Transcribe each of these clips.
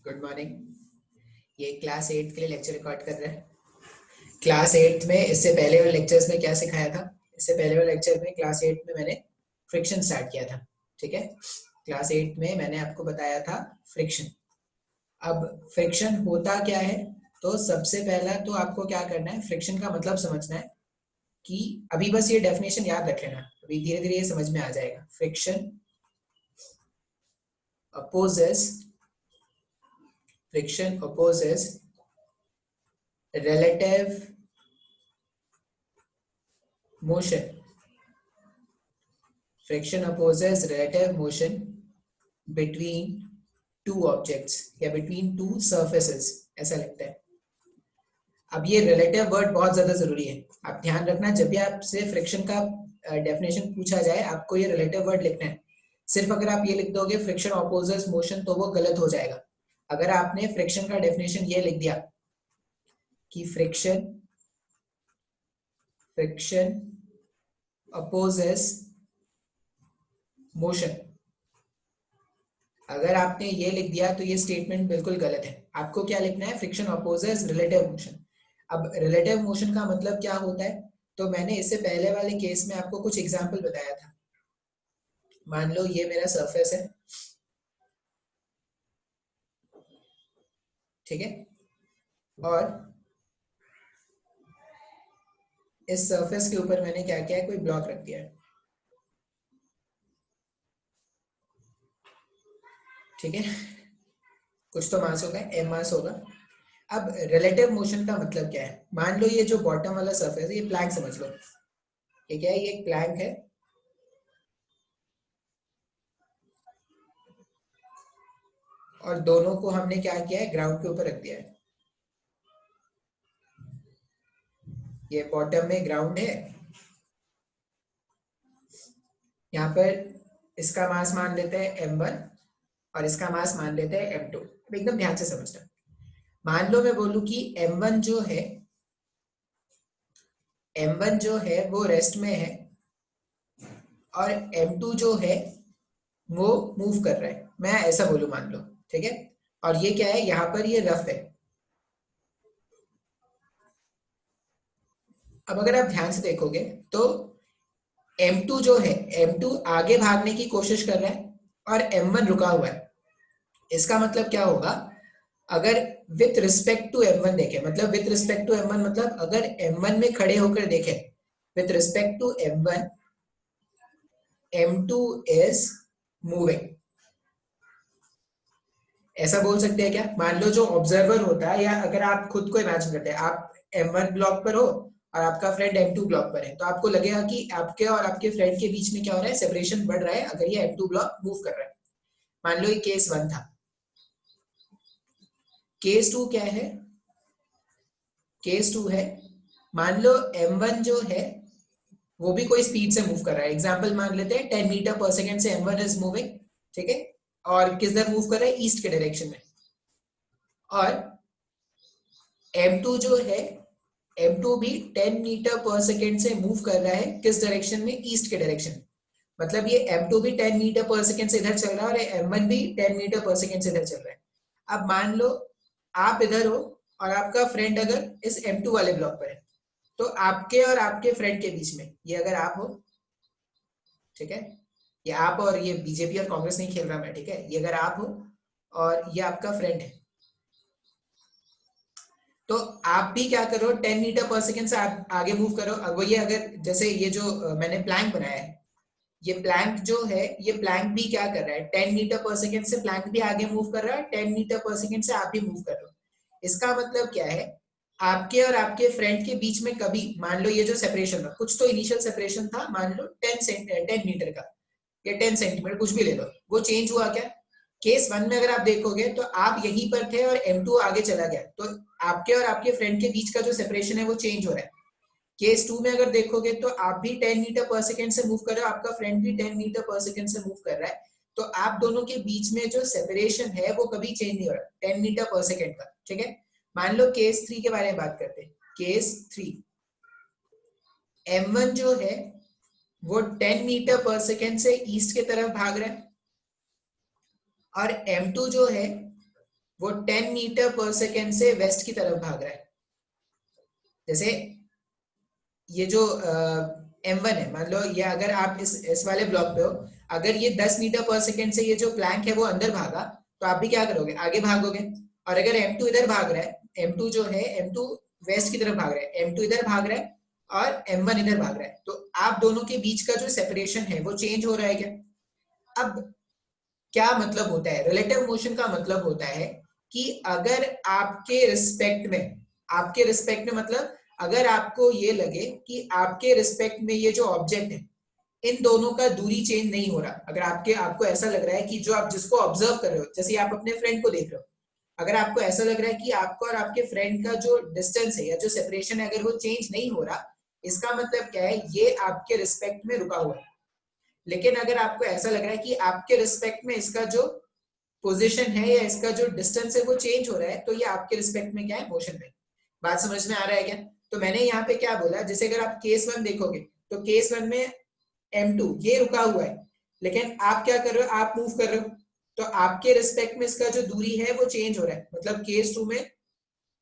Good morning. ये class 8 के लिए लेक्चर रिकॉर्ड कर रहे हैं। क्लास 8 में इससे पहले वाले लेक्चर्स में क्या सिखाया था? इससे पहले वाले लेक्चर में क्लास 8 में मैंने फ्रिक्शन स्टार्ट किया था। ठीक है, क्लास 8 में मैंने आपको बताया था फ्रिक्शन। अब फ्रिक्शन होता क्या है, तो सबसे पहला तो आपको क्या करना है, फ्रिक्शन का मतलब समझना है कि अभी बस ये डेफिनेशन याद रख लेना, अभी धीरे धीरे ये समझ में आ जाएगा। Friction opposes relative motion. Friction opposes relative motion between two objects या between two surfaces, ऐसा लगता है। अब ये रिलेटिव वर्ड बहुत ज्यादा जरूरी है, आप ध्यान रखना। जब भी आपसे फ्रिक्शन का डेफिनेशन पूछा जाए, आपको ये रिलेटिव वर्ड लिखना है। सिर्फ अगर आप ये लिख दोगे फ्रिक्शन ऑपोजेस मोशन, तो वो गलत हो जाएगा। अगर आपने फ्रिक्शन का डेफिनेशन ये लिख दिया कि फ्रिक्शन opposes मोशन, अगर आपने ये लिख दिया तो ये स्टेटमेंट बिल्कुल गलत है। आपको क्या लिखना है? Friction opposes relative motion. अब रिलेटिव मोशन का मतलब क्या होता है, तो मैंने इससे पहले वाले केस में आपको कुछ एग्जांपल बताया था। मान लो ये मेरा सरफेस है, ठीक है, और इस सरफेस के ऊपर मैंने क्या किया है, कोई ब्लॉक रख दिया है। ठीक है, कुछ तो मास होगा, m मास होगा। अब रिलेटिव मोशन का मतलब क्या है? मान लो ये जो बॉटम वाला सरफेस है, ये प्लैंक समझ लो। ये क्या है? ये एक प्लैंक है, और दोनों को हमने क्या किया है, ग्राउंड के ऊपर रख दिया है। ये बॉटम में ग्राउंड है, यहाँ पर इसका मास मान लेते हैं m1 और इसका मास मान लेते हैं m2। अब एकदम ध्यान से समझना। मान लो मैं बोलूं कि m1 जो है वो रेस्ट में है, और m2 जो है वो मूव कर रहा है। मैं ऐसा बोलूं, मान लो, ठीक है। और ये क्या है, यहाँ पर ये रफ है। अब अगर आप ध्यान से देखोगे तो m2 जो है, m2 आगे भागने की कोशिश कर रहा है और m1 रुका हुआ है। इसका मतलब क्या होगा, अगर विथ रिस्पेक्ट टू m1 देखें, मतलब विथ रिस्पेक्ट टू m1 मतलब अगर m1 में खड़े होकर देखें, with respect to m1, m2 is moving. ऐसा बोल सकते हैं क्या? मान लो जो ऑब्जर्वर होता है, या अगर आप खुद को इमेजिन करते हैं, आप m1 ब्लॉक पर हो और आपका फ्रेंड m2 ब्लॉक पर है, तो आपको लगेगा कि आपके और आपके फ्रेंड के बीच में क्या हो रहा है, सेपरेशन बढ़ रहा है अगर ये m2 ब्लॉक मूव कर रहा है। मान लो ये केस 1 था। केस 2 क्या है? केस 2 है, मान लो m1 जो है वो भी कोई स्पीड से मूव कर रहा है। एग्जांपल मान लेते हैं 10 मीटर पर सेकंड से m1 इज मूविंग, ठीक है, और किस तरह मूव कर रहा है, ईस्ट के डायरेक्शन में। और m2 जो है, m2 भी 10 मीटर पर सेकंड से मूव कर रहा है, किस डायरेक्शन में, ईस्ट के डायरेक्शन में। मतलब ये m2 भी 10 मीटर पर सेकंड से इधर चल रहा है और m1 भी 10 मीटर पर सेकंड से इधर चल रहा है। अब मान लो आप इधर हो और आपका फ्रेंड अगर इस m2 वाले ब्लॉक पर है, तो आपके और आपके फ्रेंड के बीच में, ये अगर आप हो, ठीक है, ये आप, और ये बीजेपी और कांग्रेस नहीं खेल रहा मैं, ठीक है, ये अगर आप हो और ये आपका फ्रेंड है, तो आप भी क्या करो, 10 मीटर पर सेकंड से आगे मूव करो। अब ये अगर जैसे ये जो मैंने प्लैंक बनाया है, ये प्लैंक जो है, ये प्लैंक भी क्या कर रहा है, 10 मीटर पर सेकंड से प्लैंक भी आगे मूव कर रहा है, 10 मीटर पर सेकंड से आप भी मूव कर रहे हो। इसका मतलब क्या है, आपके और आपके फ्रेंड के बीच में कभी, मान लो ये जो सेपरेशन था, कुछ तो इनिशियल सेपरेशन था, मान लो 10 मीटर का या 10 सेंटीमीटर, कुछ भी ले लो, वो चेंज हुआ क्या? केस 1 में अगर आप देखोगे तो आप यहीं पर थे और m2 आगे चला गया, तो आपके और आपके फ्रेंड के बीच का जो सेपरेशन है वो चेंज हो रहा है। केस 2 में अगर देखोगे तो आप भी 10 मीटर पर सेकंड से मूव कर रहे हो, आपका फ्रेंड भी 10 मीटर पर सेकंड से मूव कर रहा है, तो आप दोनों के बीच में जो सेपरेशन है वो कभी चेंज नहीं हो रहा, 10 मीटर पर सेकंड का, ठीक है। मान लो केस 3 के बारे में बात करते हैं। केस 3, m1 जो है वो 10 मीटर पर सेकंड से ईस्ट की तरफ भाग रहा है, और m2 जो है वो 10 मीटर पर सेकेंड से वेस्ट की तरफ भाग रहा है। जैसे ये जो M1 है, मान लो ये अगर आप इस वाले ब्लॉक पे हो, अगर ये 10 मीटर पर सेकेंड से ये जो प्लैंक है वो अंदर भागा, तो आप भी क्या करोगे, आगे भागोगे। और अगर M2 इधर भाग रहा है, M2 जो है, M2 वेस्ट की तरफ भाग रहा है, M2 इधर भाग रहा है और M1 इधर भाग रहा है, तो आप दोनों के बीच का जो सेपरेशन है वो चेंज हो रहा है क्या? अब क्या मतलब होता है रिलेटिव मोशन का? मतलब होता है कि अगर आपके रिस्पेक्ट में मतलब अगर आपको ये लगे कि आपके रिस्पेक्ट में ये जो ऑब्जेक्ट है, इन दोनों का दूरी चेंज नहीं हो रहा, अगर आपको ऐसा लग रहा है कि जो आप जिसको ऑब्जर्व कर रहे हो, जैसे आप अपने फ्रेंड को देख रहे हो, अगर आपको ऐसा लग रहा है कि आपका और आपके फ्रेंड का जो डिस्टेंस है या जो सेपरेशन है अगर वो चेंज नहीं हो रहा, इसका मतलब क्या है, ये आपके रिस्पेक्ट में रुका हुआ है। लेकिन अगर आपको ऐसा लग रहा है कि आपके रिस्पेक्ट में इसका जो पोजीशन है या इसका जो डिस्टेंस है वो चेंज हो रहा है, तो ये आपके रिस्पेक्ट में क्या है, मोशन में। बात समझ में आ रहा है क्या? तो मैंने यहाँ पे क्या बोला, जैसे अगर आप केस 1 देखोगे तो केस 1 में M2 ये रुका हुआ है, लेकिन आप क्या कर रहे हो, आप मूव कर रहे हो, तो आपके रिस्पेक्ट में इसका जो दूरी है वो चेंज हो रहा है, मतलब केस 2 में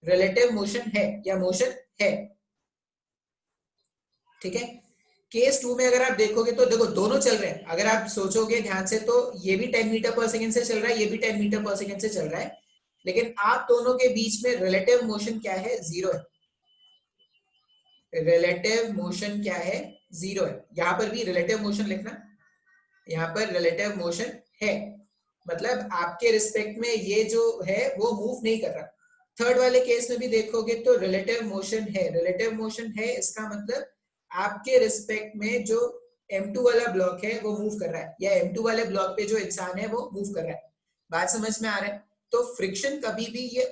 रिलेटिव मोशन है या मोशन है। ठीक है, केस 2 में अगर आप देखोगे तो देखो दोनों चल रहे हैं, अगर आप सोचोगे ध्यान से तो ये भी 10 मीटर पर सेकेंड से चल रहा है, ये भी 10 मीटर पर सेकेंड से चल रहा है, लेकिन आप दोनों के बीच में रिलेटिव मोशन क्या है, जीरो है। रिलेटिव मोशन क्या है, जीरो है। यहां पर भी रिलेटिव मोशन लिखना, यहाँ पर रिलेटिव मोशन है, मतलब आपके रिस्पेक्ट में ये जो है वो मूव नहीं कर रहा। थर्ड वाले केस में भी देखोगे तो रिलेटिव मोशन है, रिलेटिव मोशन है इसका मतलब आपके रिस्पेक्ट में जो M2 वाला ब्लॉक है वो मूव कर रहा है, या M2 वाले ब्लॉक पे जो इंसान है वो मूव कर रहा है। बात समझ में आ रहा है? तो फ्रिक्शन कभी भी ये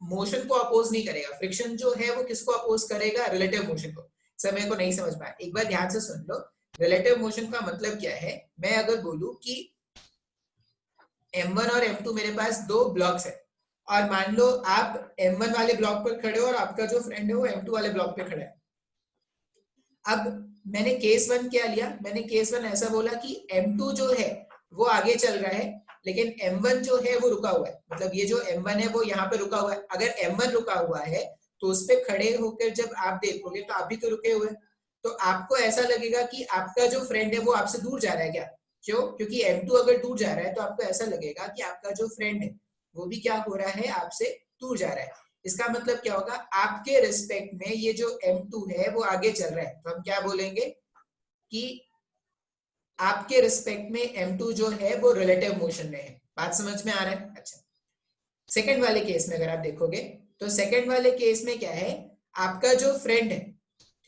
मोशन को अपोज नहीं करेगा, फ्रिक्शन जो है वो किसको अपोज करेगा, रिलेटिव मोशन को। सर मेरे को नहीं समझ पाया, एक बार ध्यान से सुन लो। रिलेटिव मोशन का मतलब क्या है, मैं अगर बोलूं कि M1 और M2 मेरे पास दो ब्लॉक्स है, और मान लो आप M1 वाले ब्लॉक पर खड़े हो और आपका जो फ्रेंड है वो M2 वाले ब्लॉक पे खड़ा है। अब मैंने केस 1 क्या लिया, मैंने केस 1 ऐसा बोला कि M2 जो है वो आगे चल रहा है, लेकिन M1 जो है वो रुका हुआ है, मतलब ये जो M1 है वो यहाँ पे रुका हुआ है। अगर M1 रुका हुआ है तो उस पर खड़े होकर जब आप देखोगे तो आप भी तो रुके हुए, तो आपको ऐसा लगेगा कि आपका जो फ्रेंड है वो आपसे दूर जा रहा है क्या? क्यों? क्योंकि M2 अगर दूर जा रहा है तो आपको ऐसा लगेगा कि आपका जो फ्रेंड है वो भी क्या हो रहा है, आपसे दूर जा रहा है। इसका मतलब क्या होगा, आपके रिस्पेक्ट में ये जो M2 है वो आगे चल रहा है, तो हम क्या बोलेंगे कि आपके रिस्पेक्ट में M2 जो है वो रिलेटिव मोशन में है। बात समझ में आ रहा है? अच्छा, सेकंड वाले केस में अगर आप देखोगे तो सेकंड वाले केस में क्या है, आपका जो फ्रेंड है,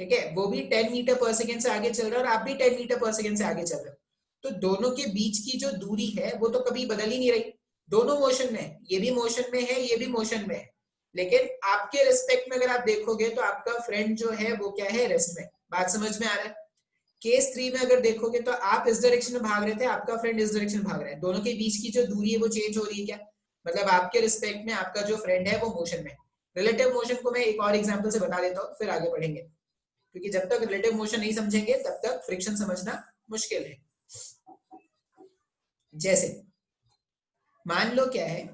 ठीक है, वो भी 10 मीटर पर सेकेंड से आगे चल रहा है और आप भी 10 मीटर पर सेकेंड से आगे चल रहे हो, तो दोनों के बीच की जो दूरी है वो तो कभी बदल ही नहीं रही, दोनों मोशन में है, ये भी मोशन में है, ये भी मोशन में है। लेकिन आपके रिस्पेक्ट में अगर आप देखोगे तो आपका फ्रेंड जो है वो क्या है, रेस्ट में। बात समझ में आ रहा है? केस 3 में अगर देखोगे तो आप इस डायरेक्शन में भाग रहे थे, आपका फ्रेंड इस डायरेक्शन में भाग रहा है, दोनों के बीच की जो दूरी है वो चेंज हो रही है क्या? मतलब आपके रिस्पेक्ट में आपका जो फ्रेंड है वो मोशन में। रिलेटिव मोशन को मैं एक और एग्जांपल से बता देता हूँ, फिर आगे बढ़ेंगे, क्योंकि जब तक रिलेटिव मोशन नहीं समझेंगे तब तक फ्रिक्शन समझना मुश्किल है। जैसे मान लो क्या है,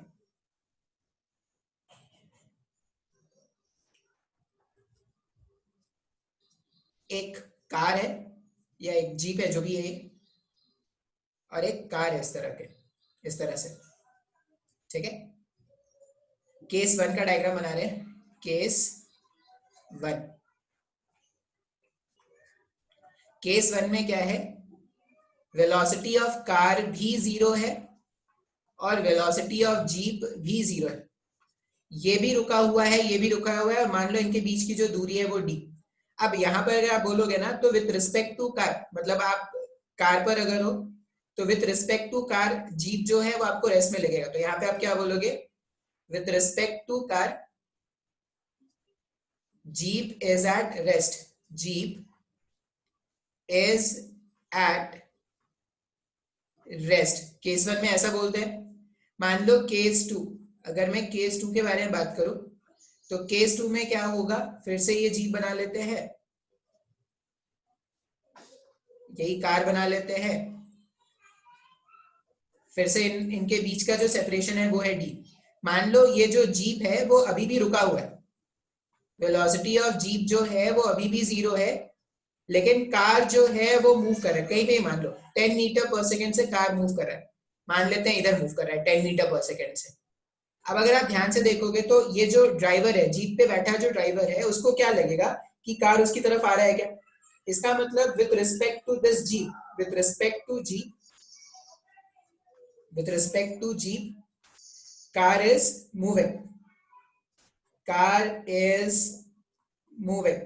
एक कार है या एक जीप है जो भी है, और एक कार है इस तरह के, इस तरह से, ठीक है। केस 1 का डायग्राम बना रहे हैं, केस 1। केस 1 में क्या है, वेलोसिटी ऑफ कार भी जीरो है और वेलोसिटी ऑफ जीप भी जीरो है, ये भी रुका हुआ है, ये भी रुका हुआ है, और मान लो इनके बीच की जो दूरी है वो d। अब यहाँ पर अगर आप बोलोगे ना तो विथ रिस्पेक्ट टू कार, मतलब आप कार पर अगर हो तो with respect to car jeep जो है वो आपको रेस्ट में लगेगा, तो यहाँ पे आप क्या बोलोगे, with respect to car jeep is at rest, jeep is at rest. Case 1 में ऐसा बोलते हैं। मान लो केस 2, अगर मैं केस 2 के बारे में बात करूं तो केस 2 में क्या होगा, फिर से ये जीप बना लेते हैं, यही कार बना लेते हैं, फिर से इनके बीच का जो सेपरेशन है वो है d। मान लो ये जो जीप है वो अभी भी रुका हुआ है, वेलोसिटी ऑफ जीप जो है वो अभी भी 0 है, लेकिन कार जो है वो मूव कर रहा है कहीं पे, मान लो 10 मीटर पर सेकेंड से कार मूव कर रहा है, मान लेते हैं इधर मूव कर रहा है 10 मीटर पर सेकेंड से। अब अगर आप ध्यान से देखोगे तो ये जो ड्राइवर है, जीप पे बैठा जो ड्राइवर है, उसको क्या लगेगा कि कार उसकी तरफ आ रहा है क्या? इसका मतलब with respect to this jeep, with respect to jeep, with respect to jeep, car is moving, car is moving.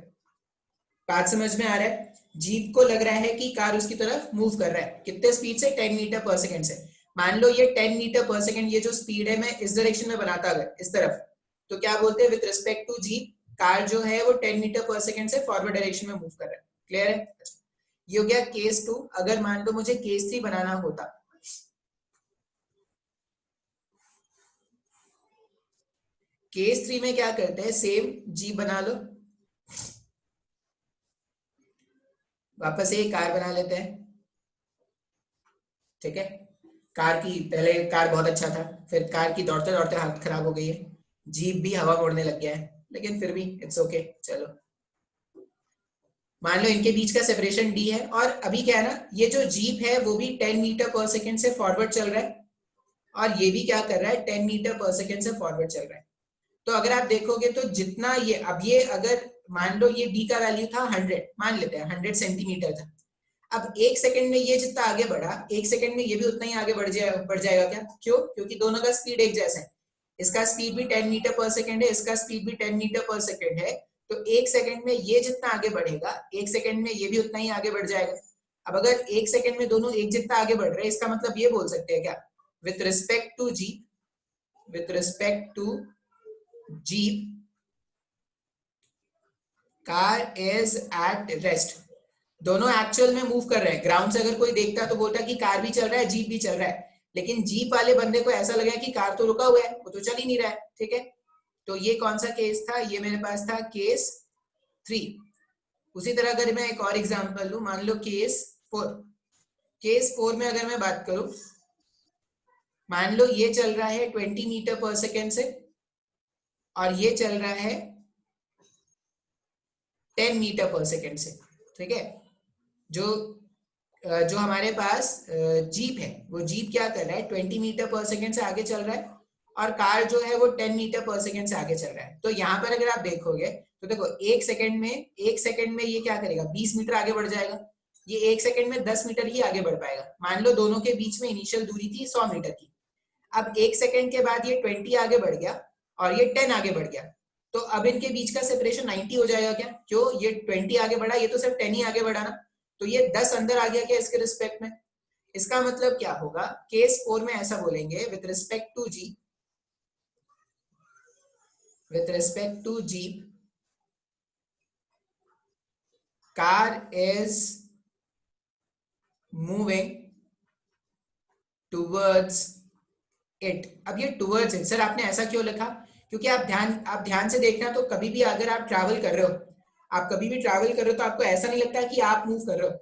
बात समझ में आ रहा है? जीप को लग रहा है कि कार उसकी तरफ मूव कर रहा है, कितने स्पीड से? 10 मीटर पर सेकेंड से। मान लो ये 10 मीटर पर सेकेंड ये जो स्पीड है मैं इस डायरेक्शन में बनाता अगर इस तरफ, तो क्या बोलते हैं? With respect to jeep car जो है वो 10 मीटर पर सेकेंड से फॉरवर्ड डायरेक्शन में मूव कर रहा है। क्लियर है? ये हो गया केस 2। अगर मान लो मुझे केस 3 बनाना होता, केस 3 में क्या करते हैं? सेम जीप बना लो, वापस एक कार बना लेते हैं, ठीक है? कार की, पहले कार बहुत अच्छा था, फिर कार की दौड़ते दौड़ते हालत खराब हो गई है, जीप भी हवा मोड़ने लग गया है, लेकिन फिर भी इट्स ओके। चलो मान लो इनके बीच का सेपरेशन d है, और अभी क्या है ना, ये जो जीप है वो भी 10 मीटर पर सेकेंड से फॉरवर्ड चल रहा है, और ये भी क्या कर रहा है? 10 मीटर पर सेकेंड से फॉरवर्ड चल रहा है। तो अगर आप देखोगे तो जितना ये, अब ये अगर मान लो ये b का वैल्यू था 100, मान लेते हैं 100 सेंटीमीटर था, अब एक सेकंड में ये जितना आगे बढ़ा, एक सेकंड में ये भी उतना ही आगे बढ़ जाएगा क्या? क्यों? क्योंकि दोनों का स्पीड एक जैसा है, इसका स्पीड भी 10 मीटर पर सेकंड है, इसका स्पीड भी 10 मीटर पर सेकंड है, तो एक सेकंड में ये जितना आगे बढ़ेगा, एक सेकंड में ये भी उतना ही आगे बढ़ जाएगा। अब अगर एक सेकंड में दोनों एक जितना आगे बढ़ रहे हैं, इसका मतलब ये बोल सकते हैं क्या? With respect to G, with respect to jeep car is at rest. दोनों एक्चुअल में मूव कर रहे हैं, ग्राउंड से अगर कोई देखता तो बोलता कि कार भी चल रहा है, जीप भी चल रहा है, लेकिन जीप वाले बंदे को ऐसा लगा कि कार तो रुका हुआ है, वो तो चल ही नहीं रहा है, ठीक है? तो ये कौन सा केस था? ये मेरे पास था केस 3। उसी तरह अगर मैं एक और एग्जांपल लूं, मान लो केस 4। केस 4 में अगर मैं बात करूं, मान लो ये चल रहा है 20 मीटर पर सेकेंड से, और ये चल रहा है 10 मीटर पर सेकेंड से, ठीक है? जो हमारे पास जीप है, वो जीप क्या कर रहा है? 20 मीटर पर सेकेंड से आगे चल रहा है, और कार जो है वो 10 मीटर पर सेकेंड से आगे चल रहा है। तो यहाँ पर अगर आप देखोगे तो देखो एक सेकेंड में ये क्या करेगा? 20 मीटर आगे बढ़ जाएगा, ये एक सेकेंड में 10 मीटर ही आगे बढ़ पाएगा। मान लो दोनों के बीच में इनिशियल दूरी थी 100 मीटर की, अब एक सेकेंड के बाद ये 20 आगे बढ़ गया और ये 10 आगे बढ़ गया, तो अब इनके बीच का सेपरेशन 90 हो जाएगा क्या? क्यों? ये 20 आगे बढ़ा, ये तो सिर्फ 10 ही आगे बढ़ा ना, तो ये 10 अंदर आ गया क्या इसके रिस्पेक्ट में? इसका मतलब क्या होगा? केस 4 में ऐसा बोलेंगे, with respect to G, with respect to G car is moving towards it. अब ये टूवर्ड्स इट, सर आपने ऐसा क्यों लिखा? क्योंकि आप ध्यान से देखना, तो कभी भी अगर आप ट्रैवल कर रहे हो, आप कभी भी ट्रैवल कर रहे हो तो आपको ऐसा नहीं लगता कि आप मूव कर रहे हो।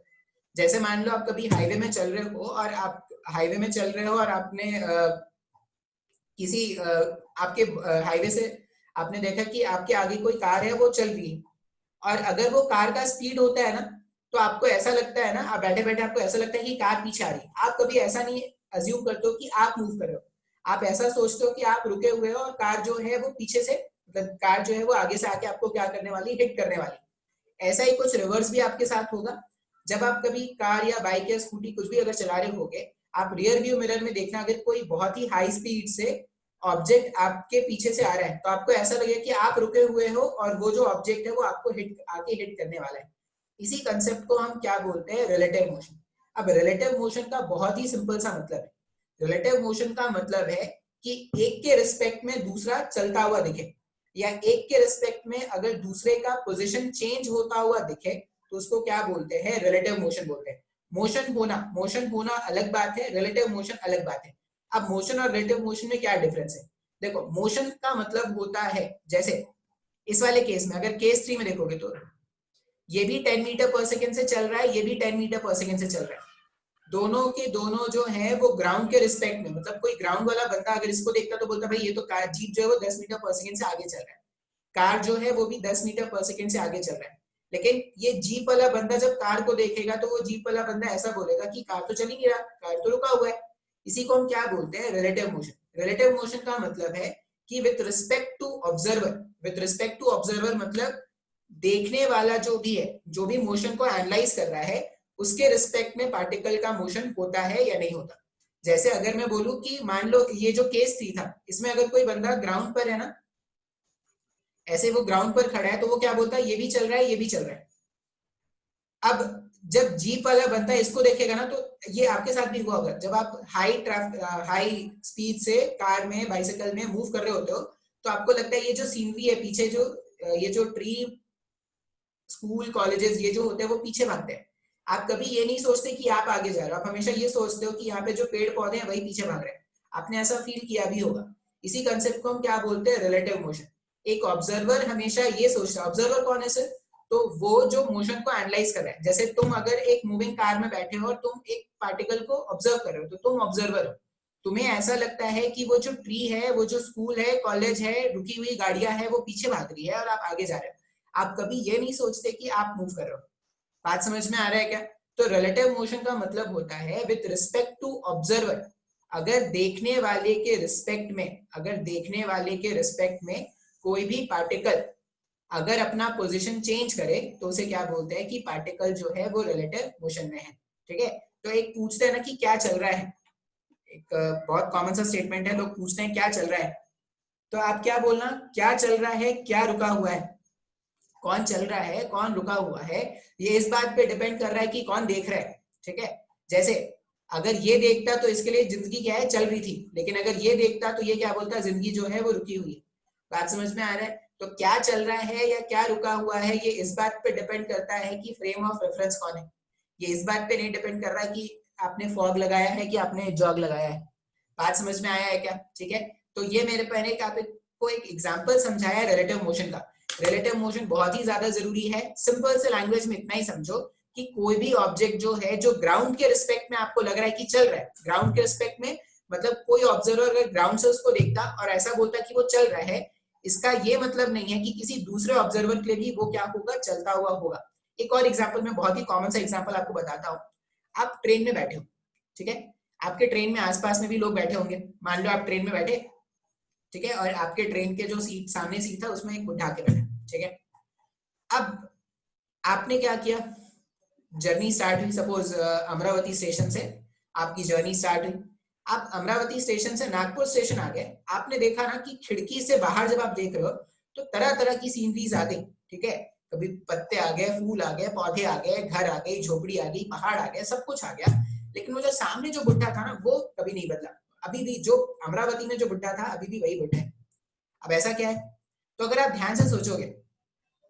जैसे मान लो आप कभी हाईवे में चल रहे हो, और आप हाईवे में चल रहे हो और आपने किसी आपके हाईवे से आपने देखा कि आपके आगे कोई कार है वो चल रही है, और अगर वो कार का स्पीड होता है ना, तो आपको ऐसा लगता है ना, आप बैठे बैठे आपको ऐसा लगता है कि कार पीछे आ रही है। आप कभी ऐसा नहीं अज्यूम करते हो कि आप मूव कर रहे हो, आप ऐसा सोचते हो कि आप रुके हुए हो और कार जो है वो पीछे से, मतलब कार जो है वो आगे से आके आपको क्या करने वाली? हिट करने वाली। ऐसा ही कुछ रिवर्स भी आपके साथ होगा। जब आप कभी कार या बाइक या स्कूटी कुछ भी अगर चला रहे होगे, आप रियर व्यू मिरर में देखना, अगर कोई बहुत ही हाई स्पीड से ऑब्जेक्ट आपके पीछे से आ रहा है, तो आपको ऐसा लगेगा कि आप रुके हुए हो और वो जो ऑब्जेक्ट है वो आपको आके हिट करने वाला है। इसी कंसेप्ट को हम क्या बोलते हैं? Relative motion. अब रिलेटिव मोशन का बहुत ही सिंपल सा मतलब है, रिलेटिव मोशन का मतलब है कि एक के रिस्पेक्ट में दूसरा चलता हुआ दिखे, या एक के रिस्पेक्ट में अगर दूसरे का पोजीशन चेंज होता हुआ दिखे, तो उसको क्या बोलते हैं? रिलेटिव मोशन बोलते हैं। मोशन होना अलग बात है, रिलेटिव मोशन अलग बात है। अब मोशन और रिलेटिव मोशन में क्या डिफरेंस है? देखो, मोशन का मतलब होता है, जैसे इस वाले केस में, अगर केस 3 में देखोगे तो ये भी 10 मीटर पर सेकेंड से चल रहा है, ये भी 10 मीटर पर सेकेंड से चल रहा है, दोनों के दोनों जो है वो ग्राउंड के रिस्पेक्ट में, मतलब कोई ग्राउंड वाला बंदा अगर इसको देखता तो बोलता भाई ये तो कार जीप जो है वो 10 मीटर पर सेकंड से आगे चल रहा है, कार जो है वो भी 10 मीटर पर सेकंड से आगे चल रहा है। लेकिन ये जीप वाला बंदा जब कार को देखेगा तो वो जीप वाला बंदा ऐसा बोलेगा कि कार तो चल ही नहीं रहा, कार तो रुका हुआ है। इसी को हम क्या बोलते हैं, रिलेटिव मोशन। रिलेटिव मोशन का मतलब है कि with respect to observer, with respect to observer मतलब देखने वाला जो भी है, जो भी मोशन को एनालाइज कर रहा है, उसके रिस्पेक्ट में पार्टिकल का मोशन होता है या नहीं होता। जैसे अगर मैं बोलूं कि मान लो ये जो केस थी था, इसमें अगर कोई बंदा ग्राउंड पर है ना, ऐसे वो ग्राउंड पर खड़ा है तो वो क्या बोलता है, ये भी चल रहा है ये भी चल रहा है। अब जब जीप वाला बंदा इसको देखेगा ना, तो ये आपके साथ भी हुआ होगा, जब आप हाई स्पीड से कार में बाइसाइकिल में मूव कर रहे होते हो, तो आपको लगता है ये जो सीनरी है पीछे, जो ये जो ट्री, स्कूल कॉलेजेस ये जो होते हैं वो पीछे भागते हैं। आप कभी ये नहीं सोचते कि आप आगे जा रहे हो, आप हमेशा ये सोचते हो कि यहाँ पे जो पेड़ पौधे हैं वही पीछे भाग रहे हैं। आपने ऐसा फील किया भी होगा। इसी कंसेप्ट को हम क्या बोलते हैं, रिलेटिव मोशन। एक ऑब्जर्वर हमेशा ये सोचता है, ऑब्जर्वर कौन है सर, तो वो जो मोशन को एनालाइज कर रहा है। जैसे तुम अगर एक मूविंग कार में बैठे हो और तुम एक पार्टिकल को ऑब्जर्व कर रहे हो, तो तुम ऑब्जर्वर हो। तुम्हें ऐसा लगता है कि वो जो ट्री है, वो जो स्कूल है, कॉलेज है, रुकी हुई गाड़ियां है, वो पीछे भाग रही है और आप आगे जा रहे हो। आप कभी ये नहीं सोचते कि आप मूव कर रहे हो। बात समझ में आ रहा है क्या? तो रिलेटिव मोशन का मतलब होता है विथ रिस्पेक्ट टू ऑब्जर्वर। अगर देखने वाले के रिस्पेक्ट में, अगर देखने वाले के रिस्पेक्ट में कोई भी पार्टिकल अगर अपना पोजीशन चेंज करे तो उसे क्या बोलते हैं कि पार्टिकल जो है वो रिलेटिव मोशन में है। ठीक है, तो एक पूछते हैं ना कि क्या चल रहा है, एक बहुत कॉमन सा स्टेटमेंट है, लोग पूछते हैं क्या चल रहा है, तो आप क्या बोलना, क्या चल रहा है, क्या रुका हुआ है। कौन चल रहा है कौन रुका हुआ है, ये इस बात पे डिपेंड कर रहा है कि कौन देख रहा है। ठीक है, जैसे अगर ये देखता तो इसके लिए जिंदगी क्या है, चल रही थी, लेकिन अगर ये देखता तो ये क्या बोलता, जिंदगी जो है वो रुकी हुई है। बात समझ में आ रहा है? तो क्या चल रहा है या क्या रुका हुआ है, ये इस बात पे डिपेंड करता है कि फ्रेम ऑफ रेफरेंस कौन है। ये इस बात पे नहीं डिपेंड कर रहा है कि आपने फॉग लगाया है कि आपने जॉग लगाया है। बात समझ में आया है क्या? ठीक है, तो ये मेरे पहले आपको एक एग्जांपल समझाया है रिलेटिव मोशन का। रिलेटिव मोशन बहुत ही ज्यादा जरूरी है। सिंपल से लैंग्वेज में इतना ही समझो कि कोई भी ऑब्जेक्ट जो है, जो ग्राउंड के रिस्पेक्ट में आपको लग रहा है कि चल रहा है, ग्राउंड के रिस्पेक्ट में मतलब कोई ऑब्जर्वर अगर ग्राउंड से उसको देखता और ऐसा बोलता कि वो चल रहा है, इसका ये मतलब नहीं है कि किसी दूसरे ऑब्जर्वर के लिए भी वो क्या होगा, चलता हुआ होगा। एक और एग्जाम्पल, मैं बहुत ही कॉमन सा एग्जाम्पल आपको बताता हूँ। आप ट्रेन में बैठे हो, ठीक है, आपके ट्रेन में आसपास में भी लोग बैठे होंगे। मान लो आप ट्रेन में बैठे, ठीक है, और आपके ट्रेन के जो सीट, सामने सीट था उसमें एक बुढ़ा के बैठा, ठीक है। अब आपने क्या किया, जर्नी स्टार्ट हुई, सपोज अमरावती स्टेशन से आपकी जर्नी स्टार्ट हुई। आप अमरावती स्टेशन से नागपुर स्टेशन आ गए। आपने देखा ना कि खिड़की से बाहर जब आप देख रहे हो तो तरह तरह की सीनरीज आ गई। ठीक है, कभी पत्ते आ गए, फूल आ गए, पौधे आ गए, घर आ गई, झोपड़ी आ गई, पहाड़ आ गए, सब कुछ आ गया। लेकिन वो जो सामने जो बुढ़ा था ना, वो कभी नहीं बदला। अभी भी जो अमरावती में जो बुढ़ा था अभी भी वही बुढ़ा है। अब ऐसा क्या है, तो अगर आप ध्यान से सोचोगे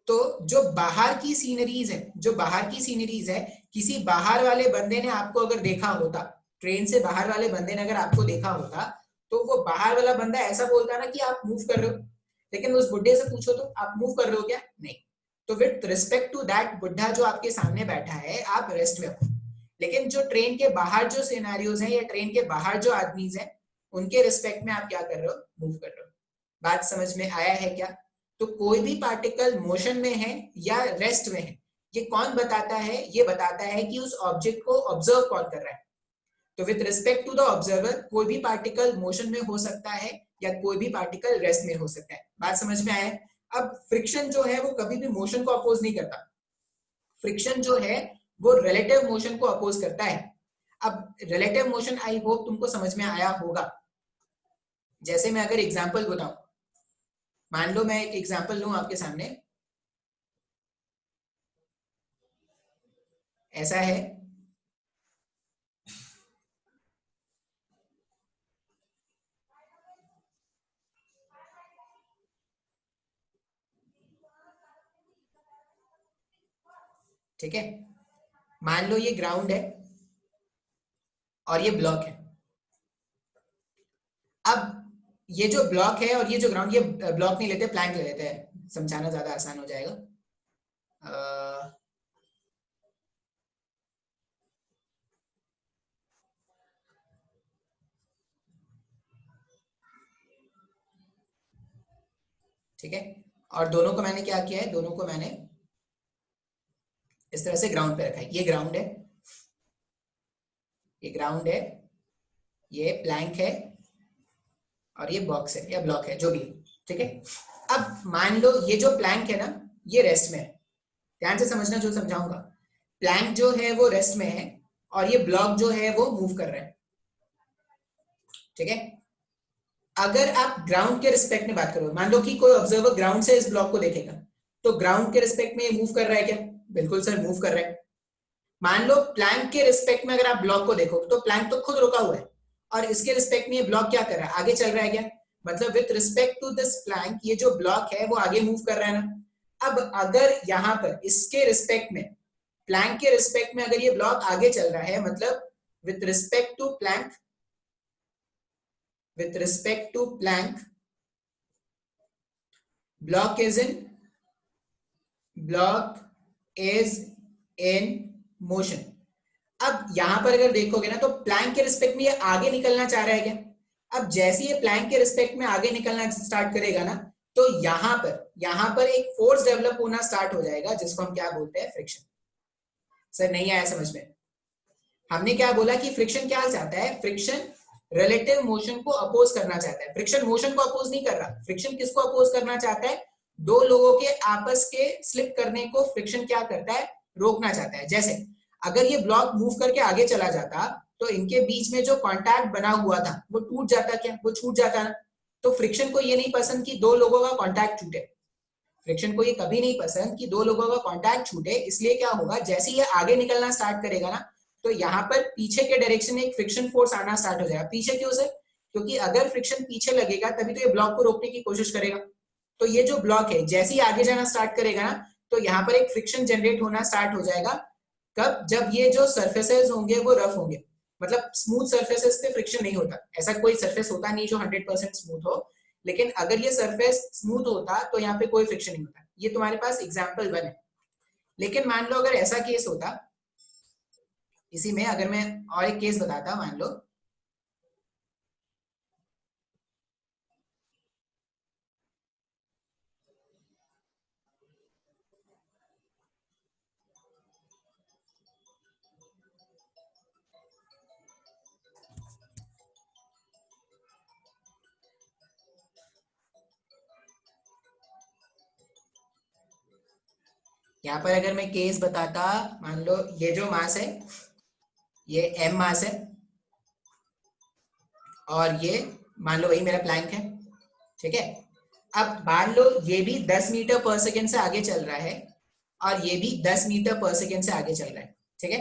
तो जो बाहर की सीनरीज है, जो बाहर की सीनरीज है, किसी बाहर वाले बंदे ने आपको अगर देखा होता, ट्रेन से बाहर वाले बंदे ने अगर आपको देखा होता, तो वो बाहर वाला बंदा ऐसा बोलता ना कि आप मूव कर रहे हो। लेकिन उस बुढ़े से पूछो तो आप मूव कर रहे हो क्या, नहीं। तो विद रिस्पेक्ट टू दैट बुढ़ा जो आपके सामने बैठा है, आप रेस्ट में हो। लेकिन जो ट्रेन के बाहर जो सिनेरियोज हैं या ट्रेन के बाहर जो आदमी हैं, उनके रिस्पेक्ट में आप क्या कर रहे हो, मूव कर रहे हो। बात समझ में आया है क्या? तो कोई भी पार्टिकल मोशन में है या रेस्ट में है, ये कौन बताता है, ये बताता है कि उस ऑब्जेक्ट को ऑब्जर्व कौन कर रहा है। तो with respect to the observer कोई भी पार्टिकल मोशन में हो सकता है या कोई भी पार्टिकल रेस्ट में हो सकता है। बात समझ में आया? अब फ्रिक्शन जो है वो कभी भी मोशन को अपोज नहीं करता। फ्रिक्शन जो है वो रिलेटिव मोशन को अपोज करता है। अब रिलेटिव मोशन आई होप तुमको समझ में आया होगा। जैसे मैं अगर एग्जांपल बताऊं, मान लो मैं एक एग्जांपल लूं आपके सामने, ऐसा है, ठीक है, मान लो ये ग्राउंड है और ये ब्लॉक है। अब ये जो ब्लॉक है और ये जो ग्राउंड, ये ब्लॉक नहीं लेते, प्लैंक ले लेते हैं, समझाना ज्यादा आसान हो जाएगा। ठीक है। और दोनों को मैंने क्या किया है, दोनों को मैंने इस तरह से ग्राउंड पे रखा है। ये ग्राउंड है, ये ग्राउंड है, ये प्लैंक है, और ये बॉक्स है या ब्लॉक है, जो भी, ठीक है। अब मान लो ये जो प्लैंक है ना, ये रेस्ट में है। ध्यान से समझना जो समझाऊंगा। प्लैंक जो है वो रेस्ट में है, और ये ब्लॉक जो है वो मूव कर रहा है, ठीक है। अगर आप ग्राउंड के रिस्पेक्ट में बात करो, मान लो कि कोई ऑब्जर्वर ग्राउंड से इस ब्लॉक को देखेगा, तो ग्राउंड के रिस्पेक्ट में ये मूव कर रहा है क्या? बिल्कुल सर, मूव कर रहा है। मान लो प्लैंक के रिस्पेक्ट में अगर आप ब्लॉक को देखो, तो प्लैंक तो खुद रुका हुआ है, और इसके रिस्पेक्ट में ये ब्लॉक क्या कर रहा है, आगे चल रहा है क्या? मतलब with respect to this plank, ये जो ब्लॉक है वो आगे मूव कर रहा है ना। अब अगर यहां पर इसके रिस्पेक्ट में, प्लैंक के रिस्पेक्ट में अगर ये ब्लॉक आगे चल रहा है, मतलब with respect to plank, with respect to plank, block is in motion। अब यहां पर अगर देखोगे ना, तो प्लैंक के रिस्पेक्ट में ये आगे निकलना चाह रहा है क्या? अब जैसे ये प्लैंक के रिस्पेक्ट में आगे निकलना स्टार्ट करेगा ना, तो यहां पर एक फोर्स डेवलप होना स्टार्ट हो जाएगा, जिसको हम क्या बोलते हैं, फ्रिक्शन। सर नहीं आया समझ में? हमने क्या बोला कि फ्रिक्शन क्या चाहता है? फ्रिक्शन रिलेटिव मोशन को अपोज करना चाहता है। फ्रिक्शन मोशन को अपोज नहीं कर रहा। फ्रिक्शन किसको अपोज करना चाहता है? दो लोगों के आपस के स्लिप करने को फ्रिक्शन क्या करता है? रोकना चाहता है। जैसे अगर ये ब्लॉक मूव करके आगे चला जाता, तो इनके बीच में जो कॉन्टैक्ट बना हुआ था वो टूट जाता क्या? वो छूट जाता ना। तो फ्रिक्शन को ये नहीं पसंद कि दो लोगों का कॉन्टैक्ट छूटे। फ्रिक्शन को ये कभी नहीं पसंद कि दो लोगों का कॉन्टैक्ट छूटे। इसलिए क्या होगा, जैसे ये आगे निकलना स्टार्ट करेगा ना, तो यहाँ पर पीछे के डायरेक्शन में एक फ्रिक्शन फोर्स आना स्टार्ट हो जाएगा। पीछे क्यों सर? क्योंकि अगर फ्रिक्शन पीछे लगेगा तभी तो ये ब्लॉक को रोकने की कोशिश करेगा। तो ये जो ब्लॉक है जैसे ही आगे जाना स्टार्ट करेगा ना, तो यहाँ पर एक फ्रिक्शन जनरेट होना स्टार्ट हो जाएगा। कब? जब ये जो सर्फेसेस होंगे वो रफ होंगे। मतलब स्मूथ सर्फेसेस पे फ्रिक्शन नहीं होता। ऐसा कोई सर्फेस होता नहीं जो 100% स्मूथ हो, लेकिन अगर ये सरफेस स्मूथ होता तो यहाँ पे कोई फ्रिक्शन नहीं होता। ये तुम्हारे पास एग्जांपल 1 है। लेकिन मान लो अगर ऐसा केस होता, इसी में अगर मैं और एक केस बताता, मान लो यहाँ पर अगर मैं केस बताता, मान लो ये जो मास है ये m मास है, और ये मान लो वही मेरा प्लैंक है, ठीक है। अब मान लो ये भी 10 मीटर पर सेकेंड से आगे चल रहा है, और ये भी 10 मीटर पर सेकेंड से आगे चल रहा है, ठीक है।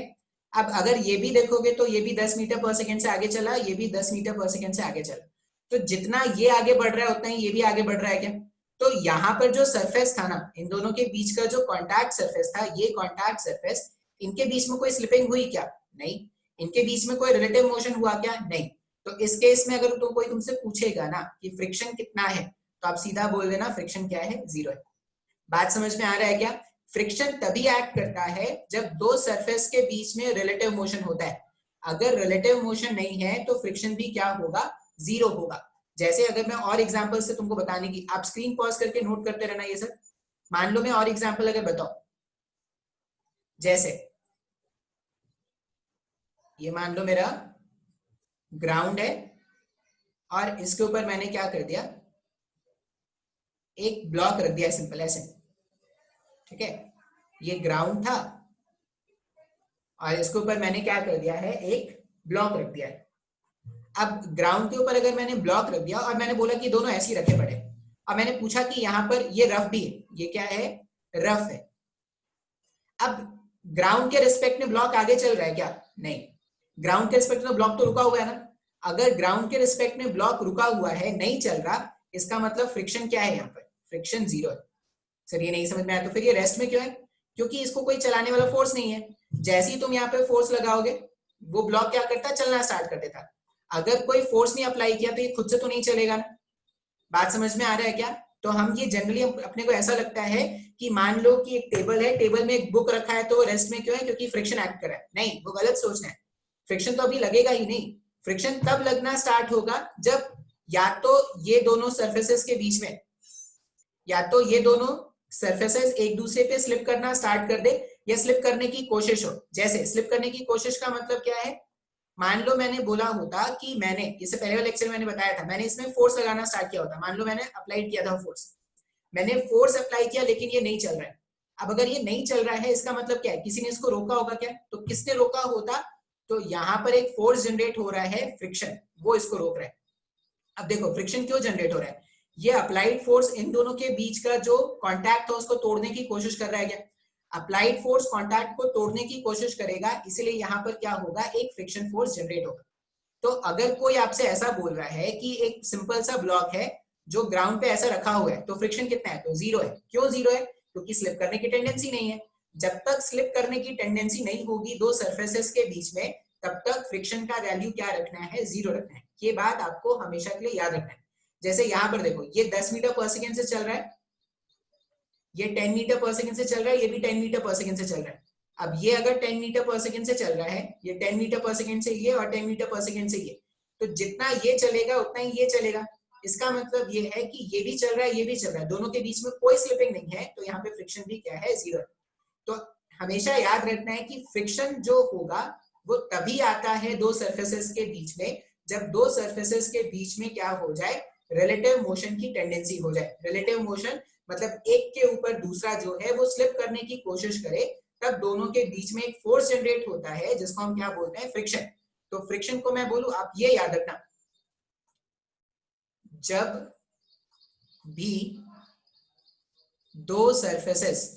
अब अगर ये भी देखोगे तो ये भी 10 मीटर पर सेकेंड से आगे चला, ये भी 10 मीटर पर सेकेंड से आगे चला। तो जितना ये आगे बढ़ रहा है उतना ही ये भी आगे बढ़ रहा है क्या? तो यहाँ पर जो सरफेस था ना, इन दोनों के बीच का जो कॉन्टैक्ट सरफेस था, ये कॉन्टैक्ट सरफेस, इनके बीच में कोई स्लिपिंग हुई क्या? नहीं। इनके बीच में कोई रिलेटिव मोशन हुआ क्या? नहीं। तो इस केस में अगर तो कोई तुमसे पूछेगा ना कि फ्रिक्शन कितना है, तो आप सीधा बोल देना फ्रिक्शन क्या है? 0 है। बात समझ में आ रहा है क्या? फ्रिक्शन तभी एक्ट करता है जब दो सरफेस के बीच में रिलेटिव मोशन होता है। अगर रिलेटिव मोशन नहीं है तो फ्रिक्शन भी क्या होगा? 0 होगा। जैसे अगर मैं और एग्जांपल से तुमको बताने की, आप स्क्रीन पॉज करके नोट करते रहना ये सब। मान लो मैं और एग्जांपल अगर बताऊं, जैसे ये मान लो मेरा ग्राउंड है, और इसके ऊपर मैंने क्या कर दिया, एक ब्लॉक रख दिया, सिंपल ऐसे, ठीक है। ये ग्राउंड था, और इसके ऊपर मैंने क्या कर दिया है, एक ब्लॉक रख दिया है। अब ग्राउंड के ऊपर अगर मैंने ब्लॉक रख दिया और मैंने बोला कि दोनों ऐसे ही रखे पड़े, और मैंने पूछा कि यहाँ पर ये रफ भी है, ये क्या है? रफ है। अब ग्राउंड के रिस्पेक्ट में ब्लॉक आगे चल रहा है क्या? नहीं। ग्राउंड के रिस्पेक्ट में ब्लॉक तो रुका हुआ है ना। अगर ग्राउंड के रिस्पेक्ट में ब्लॉक रुका हुआ है, नहीं चल रहा, इसका मतलब फ्रिक्शन क्या है? यहाँ पर फ्रिक्शन 0 है। सर ये नहीं समझ में आया, तो फिर ये रेस्ट में क्यों है? क्योंकि इसको कोई चलाने वाला फोर्स नहीं है। जैसे ही तुम यहाँ पे फोर्स लगाओगे, वो ब्लॉक क्या करता है? चलना स्टार्ट कर देता। अगर कोई फोर्स नहीं अप्लाई किया तो ये खुद से तो नहीं चलेगा ना। बात समझ में आ रहा है क्या? तो हम ये जनरली अपने को ऐसा लगता है कि मान लो कि एक टेबल है, टेबल में एक बुक रखा है, तो वो रेस्ट में क्यों है? क्योंकि फ्रिक्शन एक्ट कर रहा है। नहीं, वो गलत सोचना है। फ्रिक्शन तो अभी लगेगा ही नहीं। फ्रिक्शन तब लगना स्टार्ट होगा जब या तो ये दोनों सरफेसेस के बीच में या तो ये दोनों सरफेसेस एक दूसरे पे स्लिप करना स्टार्ट कर दे या स्लिप करने की कोशिश हो। जैसे स्लिप करने की कोशिश का मतलब क्या है, मान लो मैंने बोला होता कि मैंने, इससे पहले वाले लेक्चर में मैंने बताया था, मैंने इसमें फोर्स लगाना स्टार्ट किया होता, मान लो मैंने अप्लाई किया था फोर्स, मैंने फोर्स अप्लाई किया लेकिन ये नहीं चल रहा है। अब अगर ये नहीं चल रहा है इसका मतलब क्या है, किसी ने इसको रोका होगा क्या, तो किसने रोका होता, तो यहाँ पर एक फोर्स जनरेट हो रहा है, फ्रिक्शन, वो इसको रोक रहा है। अब देखो फ्रिक्शन क्यों जनरेट हो रहा है, ये अप्लाइड फोर्स इन दोनों के बीच का जो कॉन्टैक्ट है उसको तोड़ने की कोशिश कर रहा है क्या, अप्लाइड फोर्स कॉन्टैक्ट को तोड़ने की कोशिश करेगा, इसलिए यहाँ पर क्या होगा, एक फ्रिक्शन फोर्स जनरेट होगा। तो अगर कोई आपसे ऐसा बोल रहा है कि एक सिंपल सा ब्लॉक है जो ग्राउंड पे ऐसा रखा हुआ है तो फ्रिक्शन कितना है, तो जीरो है। क्यों जीरो है, क्योंकि स्लिप करने की टेंडेंसी नहीं है। जब तक स्लिप करने की टेंडेंसी नहीं होगी दो सरफेसेस के बीच में, तब तक फ्रिक्शन का वैल्यू क्या रखना है, जीरो रखना है। ये बात आपको हमेशा के लिए याद रखना है। जैसे यहाँ पर देखो ये 10 मीटर पर सेकेंड से चल रहा है, ये 10 मीटर पर सेकेंड से चल रहा है, ये भी 10 मीटर पर सेकेंड से चल रहा है। अब ये अगर 10 मीटर पर सेकेंड से चल रहा है, ये 10 मीटर पर सेकेंड से ये और 10 मीटर पर सेकेंड से ये, तो जितना ये चलेगा उतना ही ये चलेगा। इसका मतलब ये है कि ये भी चल रहा है, ये भी चल रहा है, दोनों के बीच में कोई स्लिपिंग नहीं है, तो यहाँ पे फ्रिक्शन भी क्या है, जीरो। तो हमेशा याद रखना है कि फ्रिक्शन जो होगा वो तभी आता है दो सरफेसेस के बीच में, जब दो सरफेसेस के बीच में क्या हो जाए, रिलेटिव मोशन की टेंडेंसी हो जाए। रिलेटिव मोशन मतलब एक के ऊपर दूसरा जो है वो स्लिप करने की कोशिश करे, तब दोनों के बीच में एक फोर्स जनरेट होता है जिसको हम क्या बोलते हैं, फ्रिक्शन। तो फ्रिक्शन को मैं बोलूं, आप ये याद रखना, जब भी दो सरफेसेस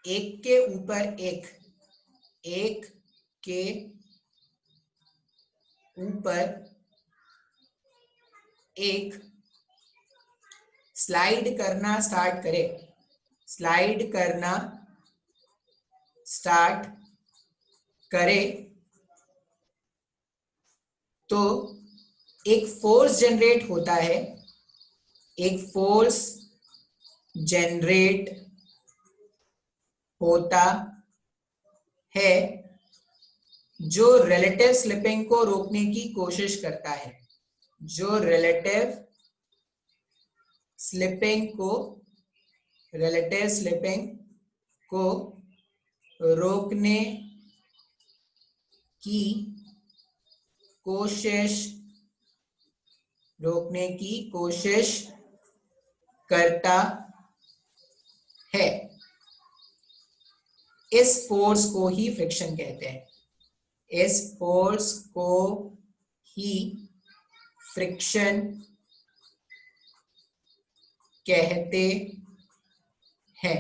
एक के ऊपर एक के ऊपर एक स्लाइड करना स्टार्ट करे तो एक फोर्स जनरेट होता है, जो रिलेटिव स्लिपिंग को रोकने की कोशिश करता है, जो रिलेटिव स्लिपिंग को रोकने की कोशिश करता है। इस फोर्स को ही फ्रिक्शन कहते हैं, इस फोर्स को ही फ्रिक्शन कहते हैं।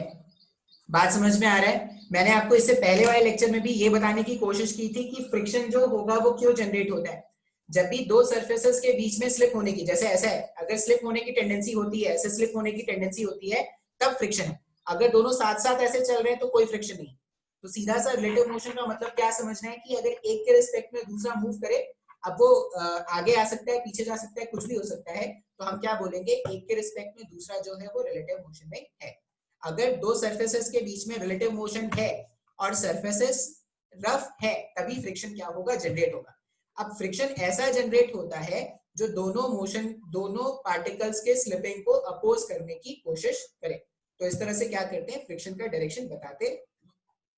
बात समझ में आ रहा है? मैंने आपको इससे पहले वाले लेक्चर में भी ये बताने की कोशिश की थी कि फ्रिक्शन जो होगा वो क्यों जनरेट होता है। जब भी दो सरफेसेस के बीच में स्लिप होने की, जैसे ऐसा है, अगर स्लिप होने की टेंडेंसी होती है, ऐसे स्लिप होने की टेंडेंसी होती है, तब फ्रिक्शन है। अगर दोनों साथ साथ ऐसे चल रहे हैं तो कोई फ्रिक्शन नहीं। तो सीधा सा रिलेटिव मोशन का मतलब क्या समझना है कि अगर एक के रिस्पेक्ट में दूसरा मूव करे, अब वो आगे आ सकता है, पीछे जा सकता है, कुछ भी हो सकता है, तो हम क्या बोलेंगे, एक के रिस्पेक्ट में दूसरा जो है वो रिलेटिव मोशन में है। अगर दो सरफेसेस के बीच में रिलेटिव मोशन है और सरफेसेस रफ है, तभी फ्रिक्शन क्या होगा, जनरेट होगा। अब फ्रिक्शन ऐसा जनरेट होता है जो दोनों पार्टिकल्स के स्लिपिंग को अपोज करने की कोशिश करे। तो इस तरह से क्या करते हैं, फ्रिक्शन का डायरेक्शन बताते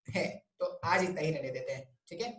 हैं। तो आज इतना ही रहने देते हैं, ठीक है।